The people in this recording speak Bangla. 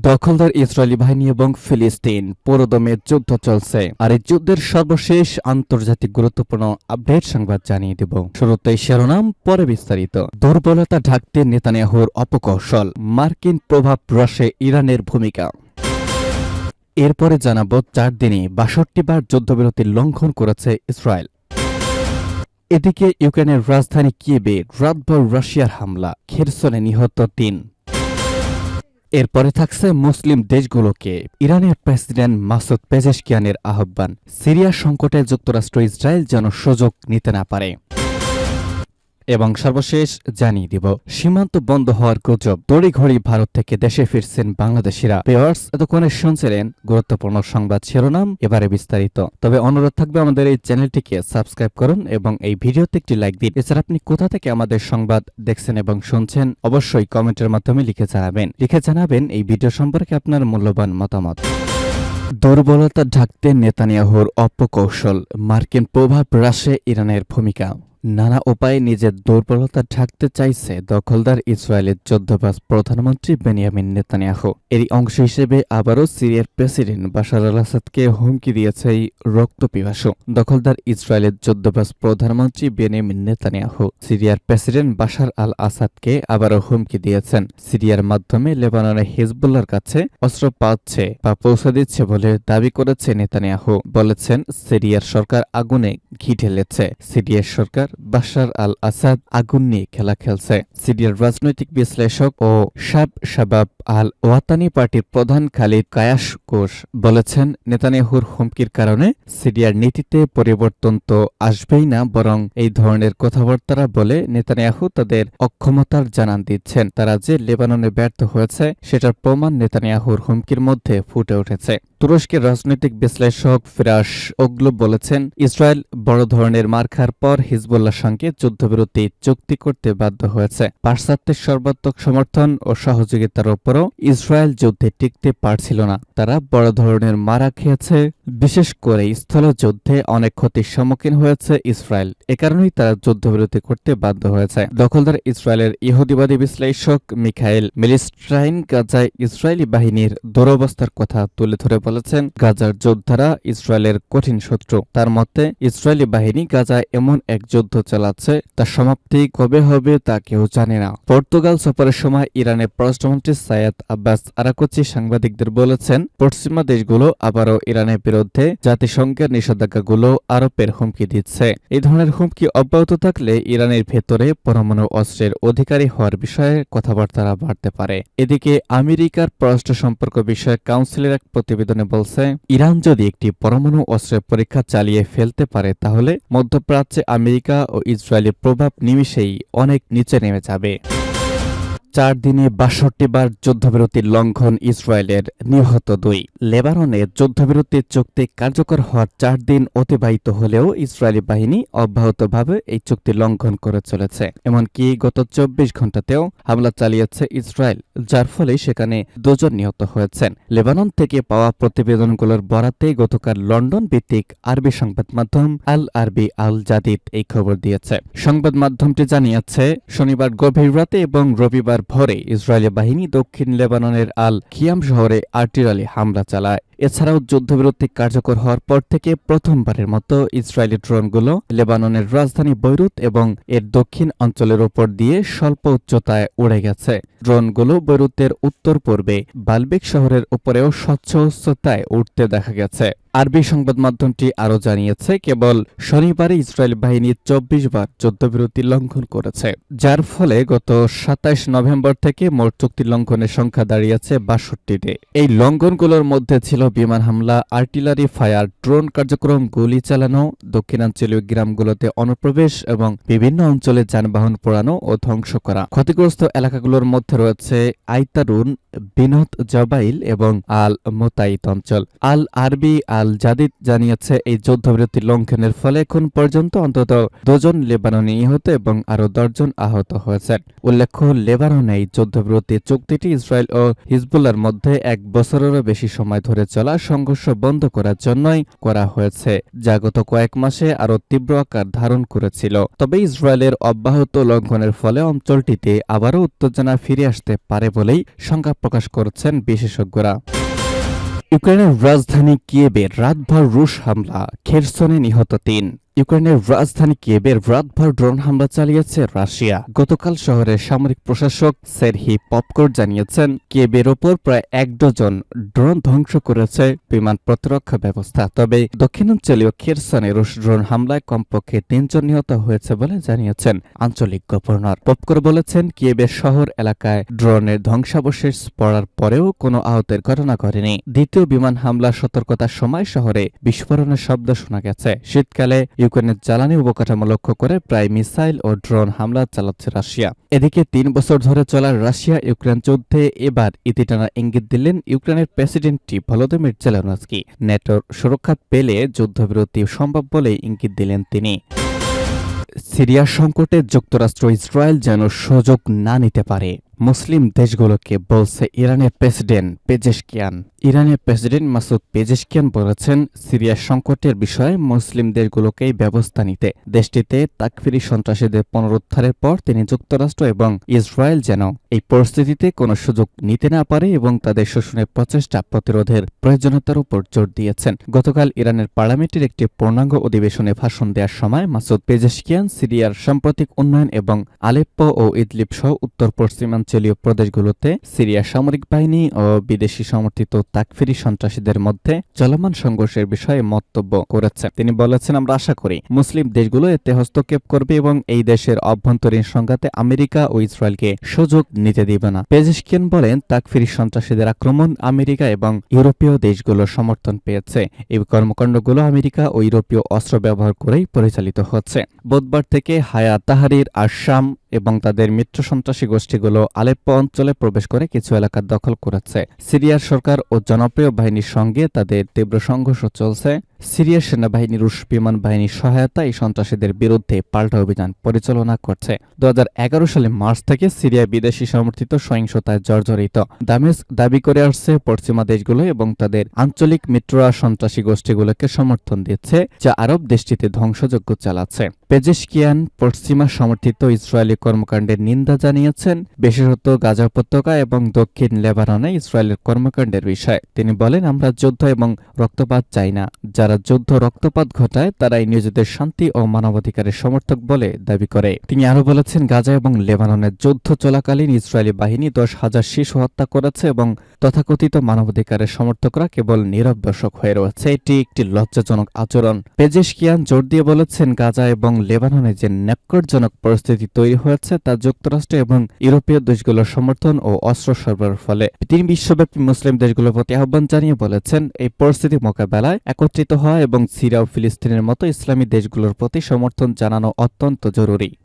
দখলদার ইসরায়েলি বাহিনী এবং ফিলিস্তিন পুরোদমে যুদ্ধ চলছে। আর এই যুদ্ধের সর্বশেষ আন্তর্জাতিক গুরুত্বপূর্ণ আপডেট সংবাদ জানিয়ে দেব। শুরুতেই শিরোনাম, পরে বিস্তারিত। দুর্বলতা ঢাকতে নেতানিয়াহুর অপকৌশল, মার্কিন প্রভাব হ্রাসে ইরানের ভূমিকা। এরপরে জানাবো 4 দিনে 62 বার যুদ্ধবিরতি লঙ্ঘন করেছে ইসরায়েল। এদিকে ইউক্রেনের রাজধানী কিয়েভে রাতভর রাশিয়ার হামলা, খেরসনে নিহত 3। এরপরে থাকছে মুসলিম দেশগুলোকে ইরানের প্রেসিডেন্ট মাসুদ পেজেশকিয়ানের আহ্বান, সিরিয়া সংকটে যুক্তরাষ্ট্র ইসরায়েল যেন সুযোগ নিতে না পারে। এবং সর্বশেষ জানিয়ে দিব সীমান্ত বন্ধ হওয়ার গুজব, তড়িঘড়ি ভারত থেকে দেশে ফিরছেন বাংলাদেশিরা। ভিউয়ার্স, এতক্ষণে শুনছিলেন গুরুত্বপূর্ণ সংবাদ শিরোনাম, এবারে বিস্তারিত। তবে অনুরোধ থাকবে আমাদের এই চ্যানেলটিকে সাবস্ক্রাইব করুন এবং এই ভিডিওতে একটি লাইক দিন। এছাড়া আপনি কোথা থেকে আমাদের সংবাদ দেখছেন এবং শুনছেন অবশ্যই কমেন্টের মাধ্যমে লিখে জানাবেন এই ভিডিও সম্পর্কে আপনার মূল্যবান মতামত। দুর্বলতা ঢাকতে নেতানিয়াহুর অপকৌশল, মার্কিন প্রভাব হ্রাসে ইরানের ভূমিকা। নানা উপায়ে নিজের দুর্বলতা ঢাকতে চাইছে দখলদার ইসরায়েলের যুদ্ধবাজ প্রধানমন্ত্রী বেনিয়ামিন নেতানিয়াহু। এরই অংশ হিসেবে আবারও সিরিয়ার প্রেসিডেন্ট বাশার আল আসাদকে হুমকি দিয়েছে এই রক্তপিপাসু দখলদার ইসরায়েলের যুদ্ধবাজ প্রধানমন্ত্রী বেনিয়ামিন নেতানিয়াহু। সিরিয়ার প্রেসিডেন্ট বাশার আল আসাদকে আবারও হুমকি দিয়েছেন সিরিয়ার মাধ্যমে লেবাননের হিজবুল্লাহর কাছে অস্ত্র পাচ্ছে বা পৌঁছে দিচ্ছে বলে দাবি করেছে নেতানিয়াহু। বলেছেন, সিরিয়ার সরকার আগুনে ঘি ঢেলেছে, সিরিয়ার সরকার বাশার আল আসাদ আগুন নিয়ে খেলা খেলছে। সিরিয়ার রাজনৈতিক বিশ্লেষক ও শাবাব আল ওয়াতানি পার্টির প্রধান খালিদ কায়াশকোশ বলেছেন, নেতানিয়াহুর হুমকির কারণে সিরিয়ার নীতিতে পরিবর্তন তো আসবেই না, বরং এই ধরনের কথাবার্তা বলে নেতানিয়াহু তাদের অক্ষমতার জানান দিচ্ছেন। তারা যে লেবাননে ব্যর্থ হয়েছে সেটার প্রমাণ নেতানিয়াহুর হুমকির মধ্যে ফুটে উঠেছে। তুরস্কের রাজনৈতিক বিশ্লেষক ফিরাস ওগলু বলেছেন, ইসরায়েল বড় ধরনের মার খাওয়ার পর হিজবুল্লাহর সঙ্গে যুদ্ধবিরতি চুক্তি করতে বাধ্য হয়েছে। পাশ্চাত্যের সর্বাত্মক সমর্থন ও সহযোগিতার ওপরও ইসরায়েল যুদ্ধে টিকতে পারছিল না। তারা বড় ধরনের মারা খেয়েছে, বিশেষ করে স্থলযুদ্ধে অনেক ক্ষতির সম্মুখীন হয়েছে ইসরায়েল। এ কারণেই তারা যুদ্ধবিরতি করতে বাধ্য হয়েছে। দখলদার ইসরায়েলের ইহুদিবাদী বিশ্লেষক মিখাইল মিলিস্ট্রাইন গাজায় ইসরায়েলি বাহিনীর দুরবস্থার কথা তুলে ধরে বলেছেন, গাজার যোদ্ধারা ইসরায়েলের কঠিন শত্রু। তার মতে, ইসরায়েলি বাহিনী গাজায় এমন এক যুদ্ধ চালাচ্ছে, তার সমাপ্তি কবে হবে তা কেউ জানে না। পর্তুগাল সফরের সময় ইরানের পররাষ্ট্রমন্ত্রী সাইয়েদ আব্বাস আরাকচি সাংবাদিকদের বলেছেন, পশ্চিমা দেশগুলো আবারও ইরানের বিরুদ্ধে জাতিসংঘের নিষেধাজ্ঞাগুলো আরোপের হুমকি দিচ্ছে। এই ধরনের হুমকি অব্যাহত থাকলে ইরানের ভেতরে পরমাণু অস্ত্রের অধিকারী হওয়ার বিষয়ে কথাবার্তা বাড়তে পারে। এদিকে আমেরিকার পররাষ্ট্র সম্পর্ক বিষয়ক কাউন্সিলের এক প্রতিবেদনে বলছে, ইরান যদি একটি পরমাণু অস্ত্রের পরীক্ষা চালিয়ে ফেলতে পারে তাহলে মধ্যপ্রাচ্যে আমেরিকা ও ইসরায়েলের প্রভাব নিমিষেই অনেক নিচে নেমে যাবে। 4 দিনে 62 বার যুদ্ধবিরতির লঙ্ঘন ইসরায়েলের, নিহত 2। লেবাননে যুদ্ধবিরতির চুক্তি কার্যকর হওয়ার 4 দিন অতিবাহিত হলেও ইসরায়েলি বাহিনী অব্যাহতভাবে এই চুক্তি লঙ্ঘন করে চলেছে। এমনকি গত 24 ঘণ্টাতেও হামলা চালিয়েছে ইসরায়েল, যার ফলে সেখানে 2 জন নিহত হয়েছেন। লেবানন থেকে পাওয়া প্রতিবেদনগুলোর বরাতে গতকাল লন্ডন ভিত্তিক আরবি সংবাদ মাধ্যম আল আরবি আল জাদিদ এই খবর দিয়েছে। সংবাদ মাধ্যমটি জানিয়েছে, শনিবার গভীর রাতে এবং রবিবার ভোরে ইসরায়েলি বাহিনী দক্ষিণ লেবাননের আল খিয়াম শহরে আর্টিলারি হামলা চালায়। এছাড়াও যুদ্ধবিরতি কার্যকর হওয়ার পর থেকে প্রথমবারের মতো ইসরায়েলি ড্রোনগুলো লেবাননের রাজধানী বৈরুত এবং এর দক্ষিণ অঞ্চলের উপর দিয়ে স্বল্প উচ্চতায় উড়ে গেছে। ড্রোনগুলো বৈরুতের উত্তর পূর্বে বালবেক শহরের উপরেও স্বচ্ছ উচ্চতায় উঠতে দেখা গেছে। আরবি সংবাদ মাধ্যমটি আরও জানিয়েছে, কেবল শনিবারে ইসরায়েল বাহিনী 24 বার যুদ্ধবিরতি লঙ্ঘন করেছে, যার ফলে গত 27 নভেম্বর থেকে মোট চুক্তি লঙ্ঘনের সংখ্যা দাঁড়িয়েছে 62-তে। এই লঙ্ঘনগুলোর মধ্যে ছিল বিমান হামলা, আর্টিলারি ফায়ার, ড্রোন কার্যক্রম, গুলি চালানো, দক্ষিণাঞ্চলীয় গ্রামগুলোতে অনুপ্রবেশ এবং বিভিন্ন অঞ্চলে যানবাহন পোড়ানো ও ধ্বংস করা। ক্ষতিগ্রস্ত এলাকাগুলোর মধ্যে রয়েছে আইতারুন, বিনত জবাইল এবং আল মোতাইত অঞ্চল। আল আরবি আল আল জাদিদ জানিয়েছে, এই যুদ্ধবিরতি লঙ্ঘনের ফলে এখন পর্যন্ত অন্তত 2 জন লেবাননি নিহত এবং আরও 10 জন আহত হয়েছেন। উল্লেখ্য, লেবাননে এই যুদ্ধবিরতি চুক্তিটি ইসরায়েল ও হিজবুল্লাহর মধ্যে 1 বছরেরও বেশি সময় ধরে চলা সংঘর্ষ বন্ধ করার জন্যই করা হয়েছে, যা গত কয়েক মাসে আরও তীব্র আকার ধারণ করেছিল। তবে ইসরায়েলের অব্যাহত লঙ্ঘনের ফলে অঞ্চলটিতে আবারও উত্তেজনা ফিরে আসতে পারে বলেই শঙ্কা প্রকাশ করেছেন বিশেষজ্ঞরা। ইউক্রেনের রাজধানী কিয়েভে রাতভর রুশ হামলা, খেরসনে নিহত 3। ইউক্রেনের রাজধানী কিয়েভের রাতভর ড্রোন হামলা চালিয়েছে রাশিয়া। গতকাল শহরের সামরিক প্রশাসক সেরহি পপকর জানিয়েছেন, কিয়েভের ওপর প্রায় 1 ডজন ড্রোন ধ্বংস করেছে বিমান প্রতিরক্ষা ব্যবস্থা। তবে দক্ষিণাঞ্চলীয় খেরসনে রুশ ড্রোন হামলায় কমপক্ষে 3 জন নিহত হয়েছে বলে জানিয়েছেন আঞ্চলিক গভর্নর। পপকর বলেছেন, কিয়েভের শহর এলাকায় ড্রোনের ধ্বংসাবশেষ পড়ার পরেও কোনো আহতের ঘটনা ঘটেনি। দ্বিতীয় বিমান হামলার সতর্কতার সময় শহরে বিস্ফোরণের শব্দ শোনা গেছে। শীতকালে ইউক্রেনের জ্বালানি অবকাঠামো লক্ষ্য করে প্রায় মিসাইল ও ড্রোন হামলা চালাচ্ছে রাশিয়া। এদিকে 3 বছর ধরে চলা রাশিয়া ইউক্রেন যুদ্ধে এবার ইতিটানা ইঙ্গিত দিলেন ইউক্রেনের প্রেসিডেন্টটি ভলোদিমির জেলেনস্কি। নেটোর সুরক্ষা পেলে যুদ্ধবিরতি সম্ভব বলে ইঙ্গিত দিলেন তিনি। সিরিয়া সংকটে যুক্তরাষ্ট্র ইসরায়েল যেন সুযোগ না নিতে পারে, মুসলিম দেশগুলোকে বলছে ইরানের প্রেসিডেন্ট পেজেশকিয়ান। ইরানের প্রেসিডেন্ট মাসুদ পেজেশকিয়ান বলেছেন, সিরিয়া সংকটের বিষয়ে মুসলিম দেশগুলোকেই ব্যবস্থা নিতে। দেশটিতে তাকফিরি সন্ত্রাসীদের পুনরুদ্ধারের পর তিনি যুক্তরাষ্ট্র এবং ইসরায়েল যেন এই পরিস্থিতিতে কোনো সুযোগ নিতে না পারে এবং তাদের শোষণের প্রচেষ্টা প্রতিরোধের প্রয়োজনীয়তার উপর জোর দিয়েছেন। গতকাল ইরানের পার্লামেন্টের একটি পূর্ণাঙ্গ অধিবেশনে ভাষণ দেওয়ার সময় মাসুদ পেজেশকিয়ান সিরিয়ার সাম্প্রতিক উন্নয়ন এবং আলেপ্পো ও ইদলিব সহ উত্তর পশ্চিমাঞ্চলীয় প্রদেশগুলোতে সিরিয়া সামরিক বাহিনী ও বিদেশি সমর্থিত তাকফিরি সন্ত্রাসীদের মধ্যে চলমান সংঘর্ষের বিষয়ে মন্তব্য করেছেন। তিনি বলেছেন, আমরা আশা করি মুসলিম দেশগুলো এতে হস্তক্ষেপ করবে এবং এই দেশের অভ্যন্তরীণ সংঘাতে আমেরিকা ও ইসরায়েলকে সুযোগ নিতে দিবে না। পেজেশকিয়ান বলেন, তাকফিরি সন্ত্রাসীদের আক্রমণ আমেরিকা এবং ইউরোপীয় দেশগুলোর সমর্থন পেয়েছে। এই কর্মকাণ্ডগুলো আমেরিকা ও ইউরোপীয় অস্ত্র ব্যবহার করেই পরিচালিত হচ্ছে। বুধবার থেকে হায়া তাহরির আশাম এবং তাদের মিত্র সন্ত্রাসী গোষ্ঠীগুলো আলেপ্পো অঞ্চলে প্রবেশ করে কিছু এলাকা দখল করেছে। সিরিয়ার সরকার ও জনপ্রিয় বাহিনীর সঙ্গে তাদের তীব্র সংঘর্ষ চলছে। সিরিয়ার সেনাবাহিনী রুশ বিমান বাহিনীর সহায়তা এই সন্ত্রাসীদের বিরুদ্ধে পাল্টা অভিযান পরিচালনা করছে। 2011 সালে মার্চ থেকে সিরিয়া বিদেশি সমর্থিত সহিংসতায় জর্জরিত। দামেস্ক দাবি করে আসছে পশ্চিমা দেশগুলো এবং তাদের আঞ্চলিক মিত্ররা সন্ত্রাসী গোষ্ঠীগুলোকে সমর্থন দিচ্ছে, যা আরব দেশটিতে ধ্বংসযজ্ঞ চালাচ্ছে। পেজেশকিয়ান পশ্চিমা সমর্থিত ইসরায়েলি কর্মকাণ্ডের নিন্দা জানিয়েছেন, বিশেষত গাজা উপত্যকা এবং দক্ষিণ লেবাননে ইসরায়েলের কর্মকাণ্ডের বিষয়ে। তিনি বলেন, আমরা যুদ্ধ এবং রক্তপাত চাই না। যারা যুদ্ধ রক্তপাত ঘটায় তারাই নিজেদের শান্তি ও মানবাধিকারের সমর্থক বলে দাবি করে। তিনি আরও বলেছেন, গাজা এবং লেবাননের যুদ্ধ চলাকালীন ইসরায়েলি বাহিনী 10,000 শিশু হত্যা করেছে এবং তথাকথিত মানবাধিকারের সমর্থকরা কেবল নীরব দর্শক হয়ে রয়েছে। এটি একটি লজ্জাজনক আচরণ। পেজেশকিয়ান জোর দিয়ে বলেছেন, গাজা এবং লেবাননে যে ন্যাক্কারজনক পরিস্থিতি তৈরি হয়েছে তা যুক্তরাষ্ট্র এবং ইউরোপীয় দেশগুলোর সমর্থন ও অস্ত্র সরবরাহের ফলে। তিনি বিশ্বব্যাপী মুসলিম দেশগুলোর প্রতি আহ্বান জানিয়ে বলেছেন, এই পরিস্থিতি মোকাবেলায় একত্রিত হওয়া এবং সিরিয়া ও ফিলিস্তিনের মতো ইসলামী দেশগুলোর প্রতি সমর্থন জানানো অত্যন্ত জরুরি।